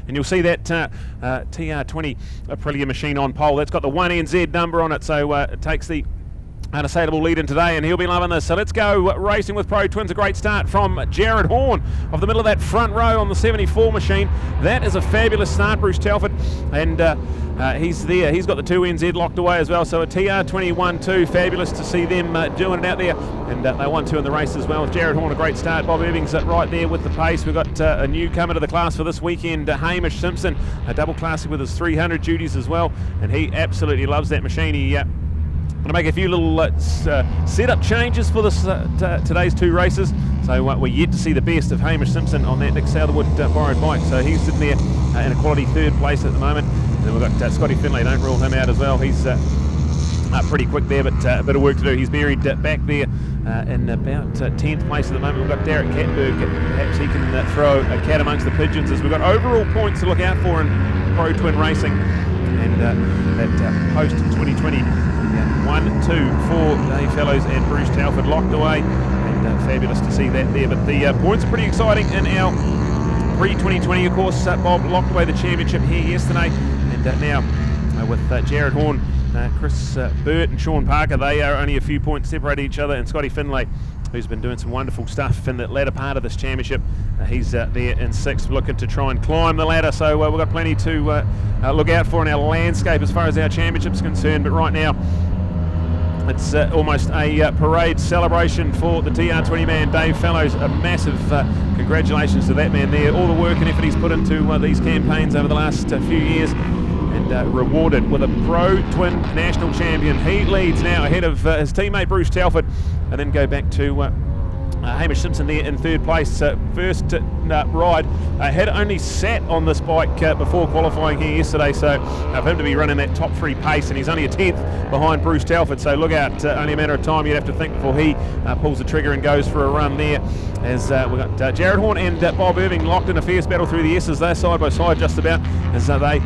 And you'll see that TR20 Aprilia machine on pole. That's got the 1NZ number on it, so it takes the unassailable lead in today, and he'll be loving this. So let's go racing with ProTwins. A great start from Jared Horn off the middle of that front row on the 74 machine. That is a fabulous start, Bruce Telford, and he's there. He's got the 2NZ locked away as well, so a TR21-2, fabulous to see them doing it out there, and they won 2 in the race as well. Jared Horn, a great start. Bob Irving's right there with the pace. We've got a newcomer to the class for this weekend, Hamish Simpson, a double classic with his 300 duties as well, and he absolutely loves that machine. He going to make a few little setup changes for this today's 2 races. So we're yet to see the best of Hamish Simpson on that Nick Southerwood borrowed bike. So he's sitting there in a quality 3rd place at the moment. And then we've got Scotty Finlay, don't rule him out as well. He's pretty quick there, but a bit of work to do. He's buried back there in about 10th place at the moment. We've got Derek Kattenberg. Perhaps he can throw a cat amongst the pigeons, as we've got overall points to look out for in Pro Twin racing. And that post-2020 1, 2, 4 Dave Fellows and Bruce Telford locked away, and fabulous to see that there. But the points are pretty exciting in our pre-2020, of course. Bob locked away the championship here yesterday, and now with Jared Horn, Chris Burt and Sean Parker, they are only a few points separating each other, and Scotty Finlay, who's been doing some wonderful stuff in the latter part of this championship. He's there in 6th, looking to try and climb the ladder. So we've got plenty to look out for in our landscape as far as our championship's concerned. But right now, it's almost a parade celebration for the TR20 man, Dave Fellows. A massive congratulations to that man there. All the work and effort he's put into these campaigns over the last few years, and rewarded with a Pro Twin national champion. He leads now ahead of his teammate Bruce Telford, and then go back to Hamish Simpson there in 3rd place. First ride, had only sat on this bike before qualifying here yesterday, so for him to be running that top 3 pace, and he's only a 10th behind Bruce Telford, so look out, only a matter of time you'd have to think before he pulls the trigger and goes for a run there. As we've got Jared Horn and Bob Irving locked in a fierce battle through the S's. They're side by side just about, as they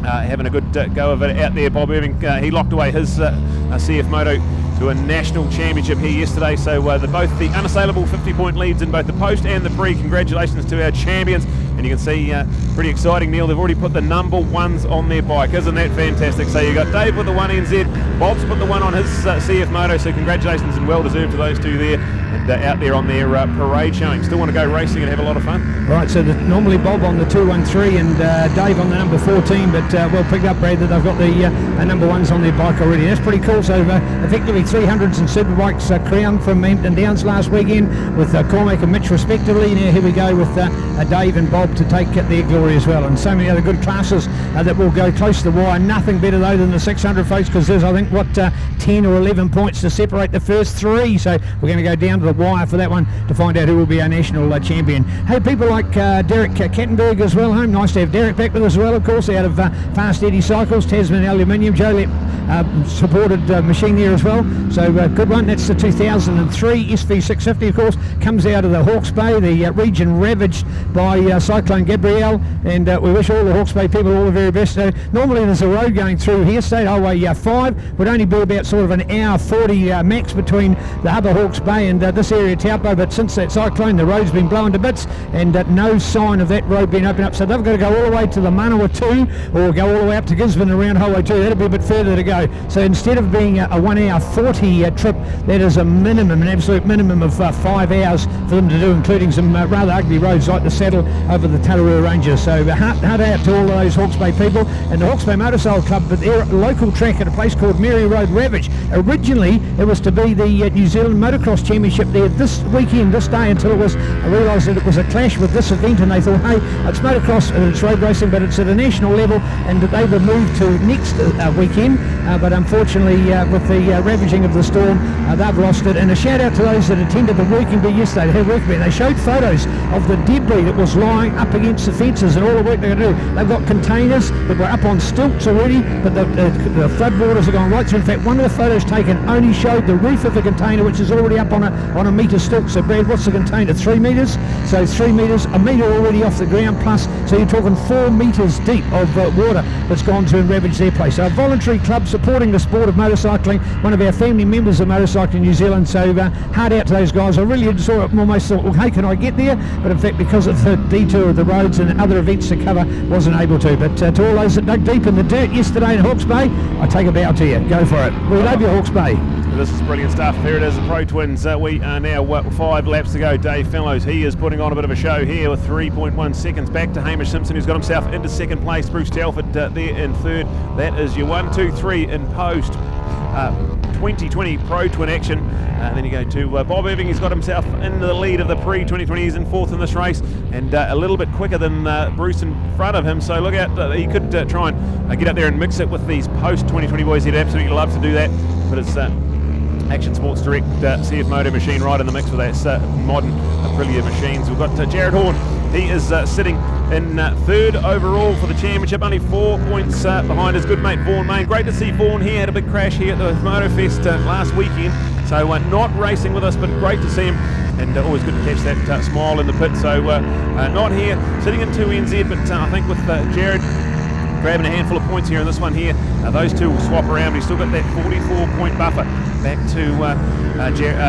having a good go of it out there. Bob Irving, he locked away his CF Moto to a national championship here yesterday. So both the unassailable 50-point leads in both the post and the pre. Congratulations to our champions. And you can see, pretty exciting, Neil, they've already put the number 1s on their bike. Isn't that fantastic? So you've got Dave with the 1NZ, Bob's put the 1 on his CF Moto, so congratulations and well deserved to those 2 there, and out there on their parade showing. Still want to go racing and have a lot of fun. Right, so normally Bob on the 213 and Dave on the number 14, but well picked up, Brad, that they've got the number 1s on their bike already. That's pretty cool. So effectively 300s and Superbikes crowned from Hampton Downs last weekend with Cormac and Mitch respectively. Now here we go with Dave and Bob to take their glory as well, and so many other good classes that will go close to the wire. Nothing better though than the 600, folks, because there's, I think, 10 or 11 points to separate the first 3, so we're going to go down to the wire for that one to find out who will be our national champion. Hey, people like Derek Kattenberg as well home. Nice to have Derek back with us as well, of course, out of Fast Eddie Cycles, Tasman Aluminium. Jolep supported machine there as well, so good one. That's the 2003 SV650, of course, comes out of the Hawke's Bay, the region ravaged by Cyclone Gabrielle, and we wish all the Hawke's Bay people all the very best. So normally there's a road going through here, State Highway 5, would only be about sort of an hour 40 max between the Harbour Hawke's Bay and this area Taupo, but since that cyclone the road's been blown to bits, and no sign of that road being opened up, so they've got to go all the way to the Manawa 2 or go all the way up to Gisborne around Highway 2. That'll be a bit further to go. So instead of being a 1 hour 40 trip, that is a minimum, an absolute minimum of 5 hours for them to do, including some rather ugly roads like the Saddle over the Tararua Ranges. So heart out to all of those Hawke's Bay people and the Hawke's Bay Motorcycle Club, but their local track at a place called Mary Road Ravage. Originally it was to be the New Zealand Motocross Championship there this weekend, this day, until it was, I realised that it was a clash with this event, and they thought, hey, it's motocross and it's road racing, but it's at a national level, and they were moved to next weekend, but unfortunately with the ravaging of the storm, they've lost it. And a shout out to those that attended the working bee yesterday. They had working bee. They showed photos of the debris that was lying up against the fences and all the work they're going to do. They've got containers that were up on stilts already, but the floodwaters are gone right through. In fact, one of the photos taken only showed the roof of the container, which is already up on on a metre stilk. So Brad, what's the container? 3 metres. So 3 metres, a metre already off the ground plus. So you're talking 4 metres deep of water that's gone to and ravaged their place. So a voluntary club supporting the sport of motorcycling, one of our family members of Motorcycling New Zealand. So hard out to those guys. I really saw it, almost thought, well, hey, can I get there? But in fact, because of the detour of the roads and other events to cover, wasn't able to. But to all those that dug deep in the dirt yesterday in Hawke's Bay, I take a bow to you. Go for it. We love you, Hawke's Bay. This is brilliant stuff. Here it is, the Pro Twins. We are now 5 laps to go. Dave Fellows, he is putting on a bit of a show here with 3.1 seconds back to Hamish Simpson, who's got himself into second place. Bruce Telford there in third. That is your 1, 2, 3 in post 2020 Pro Twin action. Then you go to Bob Irving. He's got himself in the lead of the pre-2020. He's in fourth in this race and a little bit quicker than Bruce in front of him. So look out, he could try and get up there and mix it with these post-2020 boys. He'd absolutely love to do that. But it's Action Sports Direct CF Moto machine right in the mix with that modern Aprilia machines. We've got Jared Horn. He is sitting in third overall for the championship, only 4 points behind his good mate Vaughan Main. Great to see Vaughan here. Had a big crash here at the MotoFest last weekend, so not racing with us, but great to see him, and always good to catch that smile in the pit. So not here, sitting in 2NZ, but I think with Jared grabbing a handful of points here in this one here, those two will swap around. He's still got that 44-point buffer back to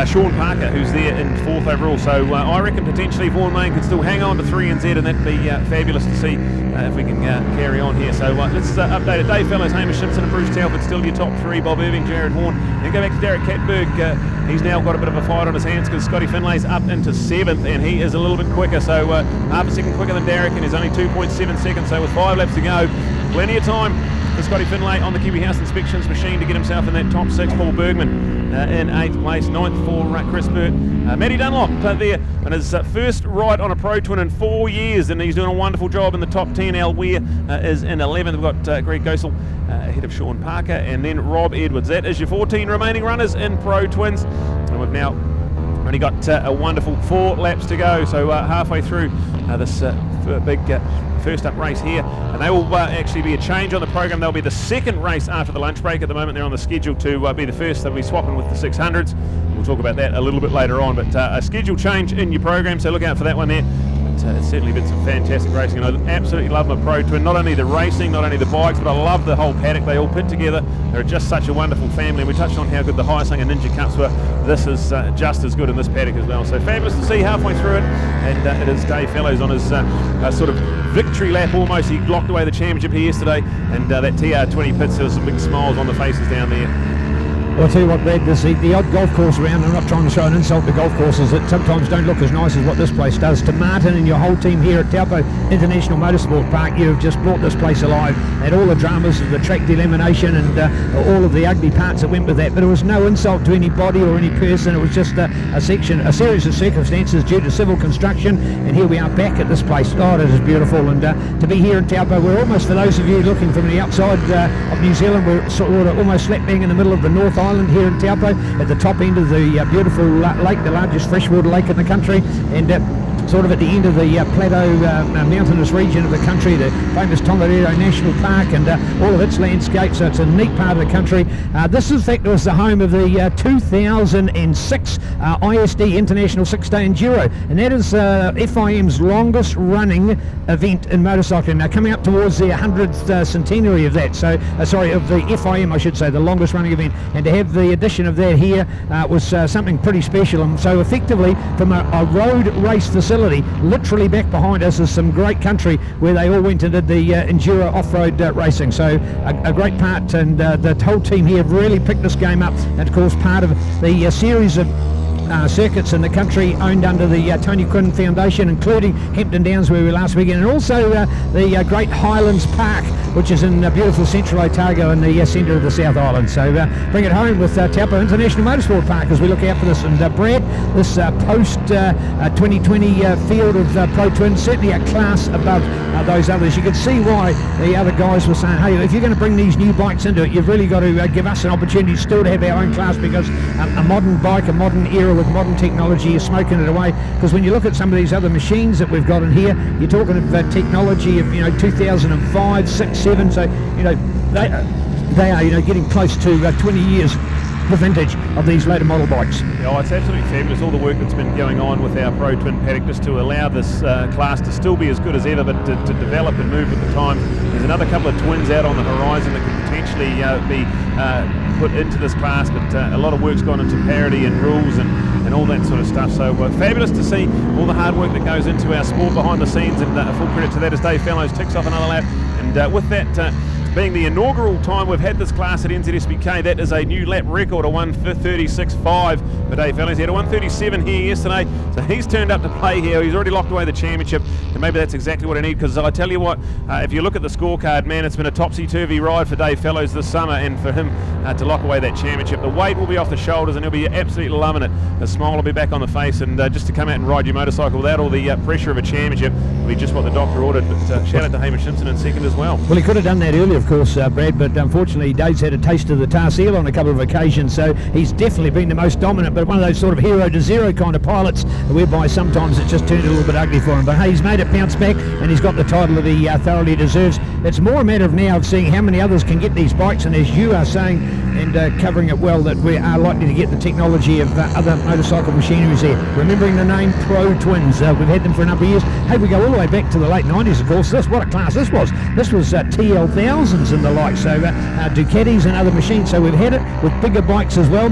Sean Parker, who's there in fourth overall. So I reckon potentially Vaughan Main could still hang on to 3NZ, and that'd be fabulous to see if we can carry on here. So let's update it. Dave Fellows, Hamish Simpson and Bruce Telford still your top three. Bob Irving, Jared Horn. Then go back to Derek Katberg. He's now got a bit of a fight on his hands because Scotty Finlay's up into seventh, and he is a little bit quicker. So half a second quicker than Derek, and he's only 2.7 seconds. So with 5 laps to go, plenty of time for Scotty Finlay on the Kiwi House Inspections machine to get himself in that top 6. Paul Bergman in 8th place, 9th for Chris Burt. Matty Dunlop there on his first ride on a Pro Twin in 4 years, and he's doing a wonderful job in the top 10. Al Weir is in 11th. We've got Greg Gosel ahead of Sean Parker, and then Rob Edwards. That is your 14 remaining runners in Pro Twins, and we've now only got a wonderful 4 laps to go, so halfway through this big first up race here, and they will actually be a change on the program. They'll be the second race after the lunch break. At the moment they're on the schedule to be the first. They'll be swapping with the 600s. We'll talk about that a little bit later on, but a schedule change in your program, so look out for that one there. It's certainly been some fantastic racing, and I absolutely love my Pro Twin. Not only the racing, not only the bikes, but I love the whole paddock. They all pit together. They're just such a wonderful family, and we touched on how good the Highsinger Ninja Cups were. This is just as good in this paddock as well. So fabulous to see halfway through it, and it is Dave Fellows on his sort of victory lap almost. He locked away the championship here yesterday, and that TR20 pits, there was some big smiles on the faces down there. Well, I'll tell you what, Brad, there's the odd golf course around. I'm not trying to show an insult to golf courses that sometimes don't look as nice as what this place does. To Martin and your whole team here at Taupo International Motorsport Park, you have just brought this place alive. And all the dramas of the track delamination and all of the ugly parts that went with that. But it was no insult to anybody or any person. It was just a series of circumstances due to civil construction. And here we are back at this place. Oh, it is beautiful. And to be here in Taupo, we're almost, for those of you looking from the outside of New Zealand, we're sort of almost slap bang in the middle of the North Island here in Taupo, at the top end of the beautiful lake, the largest freshwater lake in the country, and sort of at the end of the plateau mountainous region of the country, the famous Tongariro National Park and all of its landscape. So it's a neat part of the country. This in fact was the home of the 2006 ISD International 6-Day Enduro, and that is FIM's longest running event in motorcycling. Now coming up towards the 100th centenary of that, so sorry, of the FIM I should say, the longest running event, and to have the addition of that here was something pretty special. And so effectively from a road race facility literally back behind us is some great country where they all went and did the enduro off-road racing. So a great part, and the whole team here have really picked this game up, and of course part of the series of circuits in the country owned under the Tony Quinn Foundation, including Hampton Downs where we were last weekend, and also the Great Highlands Park, which is in beautiful central Otago in the centre of the South Island. So bring it home with Taupo International Motorsport Park as we look out for this. And Brad, this post-2020 field of Pro Twins, certainly a class above those others. You could see why the other guys were saying, hey, if you're going to bring these new bikes into it, you've really got to give us an opportunity still to have our own class, because a modern bike, a modern era with modern technology is smoking it away. Because when you look at some of these other machines that we've got in here, you're talking of technology of 2005, 6, 7. So they are getting close to 20 years the vintage of these later model bikes. Yeah, it's absolutely fabulous, all the work that's been going on with our Pro Twin paddock just to allow this class to still be as good as ever, but to develop and move with the times. There's another couple of twins out on the horizon that could potentially be put into this class, but a lot of work's gone into parity and rules and all that sort of stuff. So fabulous to see all the hard work that goes into our sport behind the scenes, and full credit to that as Dave Fellows ticks off another lap. And with that being the inaugural time we've had this class at NZSBK, that is a new lap record, a 1:36.5 for Dave Fellows. He had a 1:37 here yesterday, so he's turned up to play here. He's already locked away the championship, and maybe that's exactly what I need, because I tell you what, if you look at the scorecard, man, it's been a topsy-turvy ride for Dave Fellows this summer, and for him to lock away that championship. The weight will be off the shoulders, and he'll be absolutely loving it. The smile will be back on the face, and just to come out and ride your motorcycle without all the pressure of a championship will be just what the doctor ordered. But shout out to Hamish Simpson in second as well. Well, he could have done that earlier, of course, Brad, but unfortunately Dave's had a taste of the tar seal on a couple of occasions, so he's definitely been the most dominant, but one of those sort of hero to zero kind of pilots whereby sometimes it just turned a little bit ugly for him. But hey, he's made it bounce back, and he's got the title that he thoroughly deserves. It's more a matter of now of seeing how many others can get these bikes, and as you are saying and covering it well, that we are likely to get the technology of other motorcycle machineries here. Remembering the name Pro Twins, we've had them for a number of years. Hey, we go all the way back to the late 90s, of course. What a class this was. This was TL1000s and the like, so Ducatis and other machines, so we've had it with bigger bikes as well.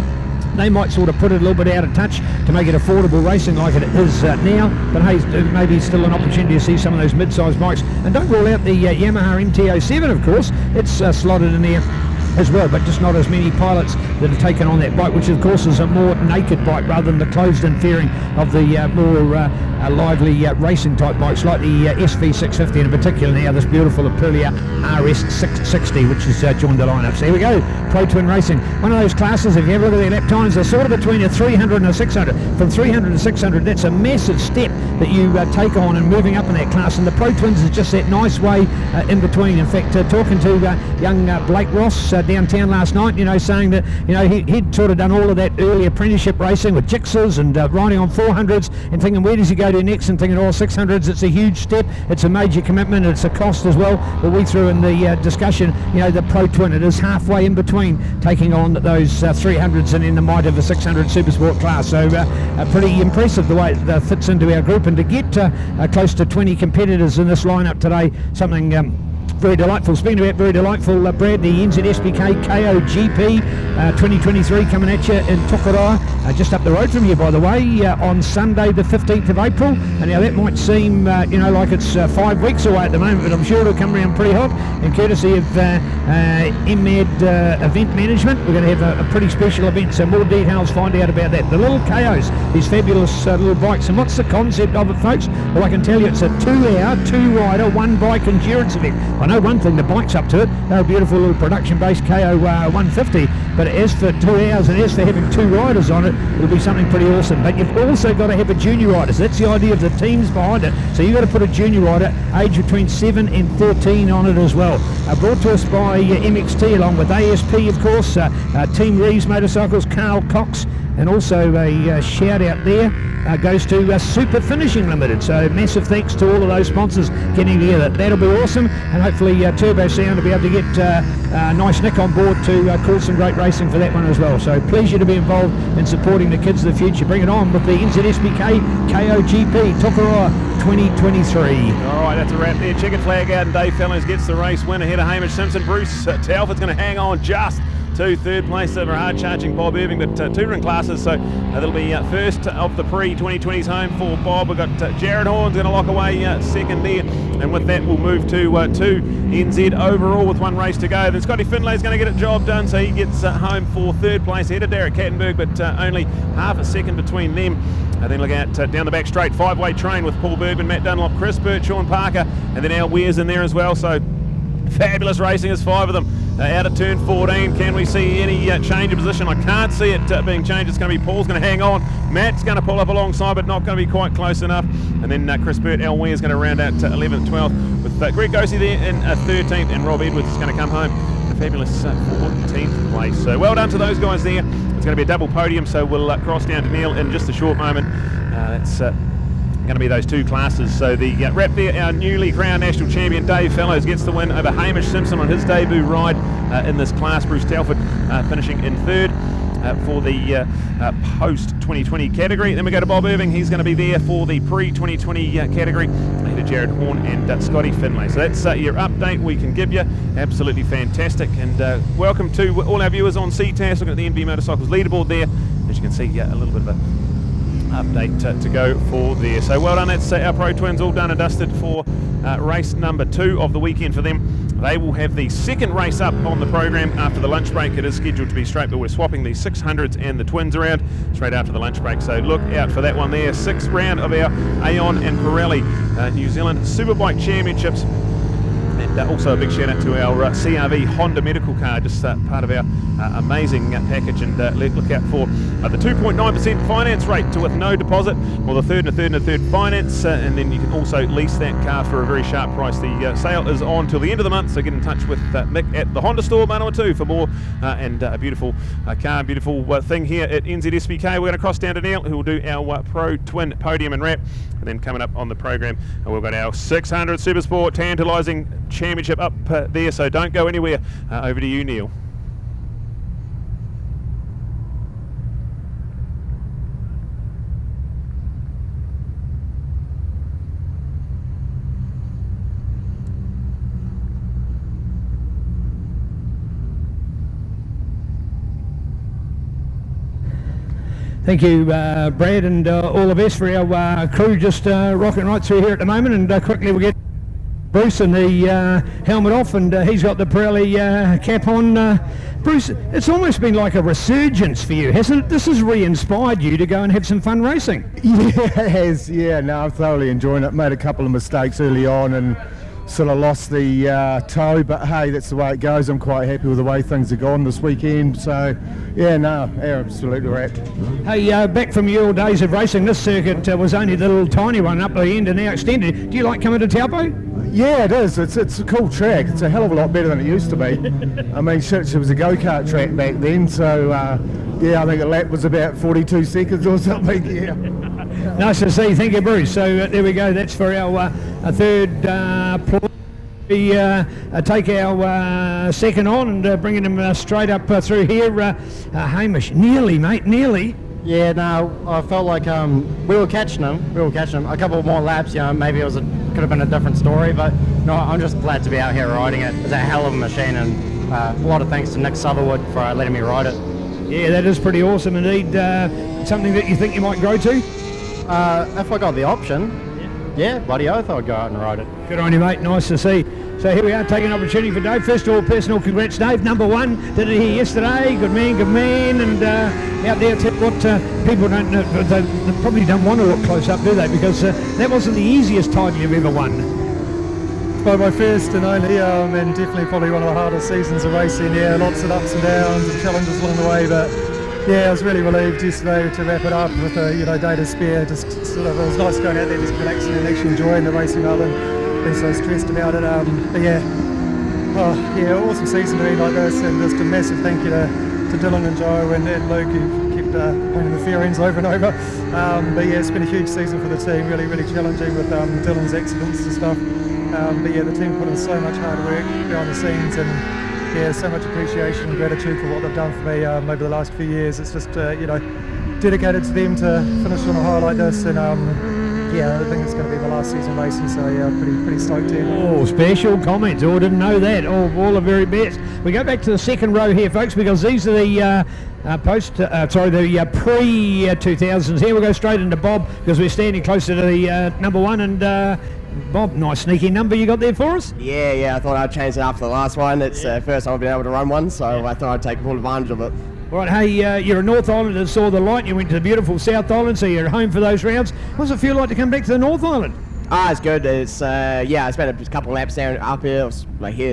They might sort of put it a little bit out of touch to make it affordable racing like it is now, but hey, maybe still an opportunity to see some of those mid-sized bikes. And don't rule out the Yamaha MT-07, of course. It's slotted in there as well, but just not as many pilots that have taken on that bike, which of course is a more naked bike rather than the closed-in fairing of the more lively racing type bikes like the SV650, and in particular now this beautiful Aprilia RS660, which has joined the lineup. So here we go, Pro Twin Racing. One of those classes, if you ever look at their lap times, they're sort of between a 300 and a 600. From 300 to 600, that's a massive step that you take on and moving up in that class, and the Pro Twins is just that nice way in between. In fact, talking to young Blake Ross downtown last night, saying that he'd sort of done all of that early apprenticeship racing with Jixas and riding on 400s, and thinking where does he go to next, and thinking 600s, it's a huge step, it's a major commitment, it's a cost as well. But we threw in the discussion, the Pro Twin, it is halfway in between taking on those 300s and in the might of a 600 Supersport class. So pretty impressive the way it fits into our group, and to get close to 20 competitors in this lineup today, something very delightful. Speaking about very delightful, Brad, the NZSBK KOGP 2023 coming at you in Tokoroa, just up the road from you, by the way, on Sunday the 15th of April. And now that might seem, like it's 5 weeks away at the moment, but I'm sure it'll come around pretty hot. And courtesy of MAD Event Management, we're going to have a pretty special event, so more details, find out about that. The little KOs, these fabulous little bikes. And what's the concept of it, folks? Well, I can tell you it's a 2-hour, 2-rider, 1-bike endurance event. I know one thing, the bike's up to it. They're a beautiful little production-based KO 150, but as for 2 hours and as for having 2 riders on it, it'll be something pretty awesome. But you've also got to have a junior rider. So that's the idea of the teams behind it. So you've got to put a junior rider, age between 7 and 13, on it as well. Brought to us by MXT, along with ASP, of course, Team Reeves Motorcycles, Carl Cox, and also a shout out there goes to Super Finishing Limited. So massive thanks to all of those sponsors getting together. That'll be awesome, and hopefully Turbo Sound will be able to get nice Nick on board to call some great racing for that one as well. So pleasure to be involved in supporting the kids of the future. Bring it on with the NZSBK KOGP Tokoroa 2023. All right, that's a wrap there. Checkered flag out, and Dave Fellows gets the race win ahead of Hamish Simpson. Bruce Telford's going to hang on just to third place over hard-charging Bob Irving, but 2 different classes, so that'll be first of the pre-2020s home for Bob. We've got Jared Horn's going to lock away second there, and with that we'll move to 2 NZ overall with 1 race to go. Then Scotty Finlay's going to get a job done, so he gets home for third place ahead of Derek Kattenberg, but only half a second between them. And then look at down the back straight, 5-way train with Paul Bergman, Matt Dunlop, Chris Burt, Sean Parker, and then Al Weir's in there as well. So fabulous racing as 5 of them out of turn 14. Can we see any change of position? I can't see it being changed. It's going to be Paul's going to hang on. Matt's going to pull up alongside, but not going to be quite close enough. And then Chris Burt, Al Weir is going to round out 11th, 12th with Greg Gosey there in 13th, and Rob Edwards is going to come home in a fabulous 14th place. So well done to those guys there. It's going to be a double podium, so we'll cross down to Neil in just a short moment. That's going to be those 2 classes. So the wrap there, our newly crowned national champion Dave Fellows gets the win over Hamish Simpson on his debut ride in this class. Bruce Telford finishing in 3rd. for the post-2020 category. Then we go to Bob Irving. He's going to be there for the pre-2020 category. To Jared Horn and Scotty Finlay. So that's your update we can give you. Absolutely fantastic. And welcome to all our viewers on Ctas. Looking at the NB Motorcycles leaderboard there. As you can see, a little bit of an update to go for there. So well done. That's our Pro Twins all done and dusted for race number 2 of the weekend for them. They will have the second race up on the program after the lunch break. It is scheduled to be straight, but we're swapping the 600s and the twins around straight after the lunch break. So look out for that one there. 6th round of our Aon and Pirelli New Zealand Superbike Championships. And also a big shout out to our CRV Honda medical car, just part of our amazing package. And look out for the 2.9% finance rate with no deposit, or the third and a third finance, and then you can also lease that car for a very sharp price. The sale is on till the end of the month, so get in touch with Mick at the Honda store, Manawa 2, for more and a beautiful car, beautiful thing here at NZSBK. We're going to cross down to Neil, who will do our Pro Twin podium and wrap, and then coming up on the program, we've got our 600 Supersport tantalising championship up there, so don't go anywhere. Over to you, Neil. Thank you, Brad, and all the best for our crew just rocking right through here at the moment. And quickly we'll get Bruce and the helmet off, and he's got the Pirelli cap on. Bruce, it's almost been like a resurgence for you, hasn't it? This has re-inspired you to go and have some fun racing. Yeah, it has. Yeah, no, I'm thoroughly enjoying it. Made a couple of mistakes early on and sort of lost the toe, but hey, that's the way it goes. I'm quite happy with the way things have gone this weekend. So, yeah, no, absolutely wrapped. Hey, back from your days of racing, this circuit was only the little tiny one up the end and now extended. Do you like coming to Taupo? Yeah, it is. It's a cool track. It's a hell of a lot better than it used to be. I mean, shit, it was a go-kart track back then, so yeah, I think a lap was about 42 seconds or something. Yeah. Nice to see. Thank you, Bruce. So there we go. That's for our third play. We take our second on and bringing him straight up through here. Hamish, nearly, mate, nearly. Yeah, no, I felt like we were catching him. A couple more laps, maybe could have been a different story, but no, I'm just glad to be out here riding it. It's a hell of a machine, and a lot of thanks to Nick Sutherwood for letting me ride it. Yeah, that is pretty awesome indeed. Something that you think you might grow to? If I got the option, yeah, bloody oath, I'd go out and ride it. Good on you, mate. Nice to see. So here we are, taking an opportunity for Dave. First of all, personal congrats, Dave. Number 1, did it here yesterday. Good man. And out there, tell what people don't know, they probably don't want to look close up, do they? Because that wasn't the easiest title you've ever won. Well, my first and only, and definitely probably one of the hardest seasons of racing. Yeah, lots of ups and downs and challenges along the way, but yeah, I was really relieved yesterday to wrap it up with a day to spare. Just sort of, it was nice going out there, just relaxing and actually enjoying the racing rather than being so stressed about it. But yeah, awesome season to be like this, and just a massive thank you to Dylan and Joe and Luke, who kept painting the fair ends over and over. But yeah, it's been a huge season for the team, really challenging with Dylan's accidents and stuff. But yeah, the team put in so much hard work behind the scenes, and yeah, so much appreciation and gratitude for what they've done for me over the last few years. It's just dedicated to them to finish on a high like this, and yeah, I think it's going to be my last season racing, so yeah, pretty stoked here. Oh, special comments. Oh, didn't know that. Oh, all the very best. We go back to the second row here, folks, because these are the pre-2000s. Here we'll go straight into Bob, because we're standing closer to the number 1, and Bob, nice sneaky number you got there for us. Yeah, I thought I'd change it after the last one. It's the first time I've been able to run one, so I thought I'd take full advantage of it. Right, hey, you're a North Island that saw the light. You went to the beautiful South Island, so you're home for those rounds. What does it feel like to come back to the North Island? It's good. It's I spent a couple of laps down up here,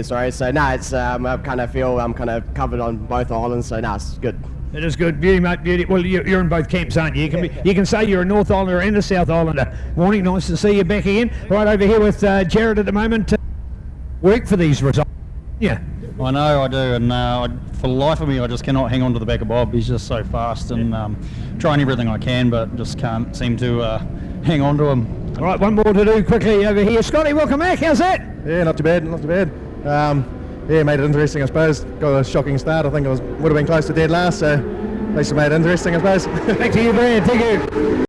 sorry. So no, it's I kind of feel I'm kind of covered on both islands. So no, it's good. It is good. Beauty, mate, beauty. Well, you're in both camps, aren't you? You can say you're a North Islander and a South Islander. Morning, nice to see you back again. Right over here with Jared at the moment. Work for these results. Yeah. I know I do, and for the life of me, I just cannot hang on to the back of Bob. He's just so fast, and trying everything I can, but just can't seem to hang on to him. All right, one more to do quickly over here. Scotty, welcome back. How's that? Yeah, not too bad. Yeah, made it interesting, I suppose. Got a shocking start. I think would have been close to dead last, so least we made it interesting, I suppose. Thanks to you, Brad. Thank you.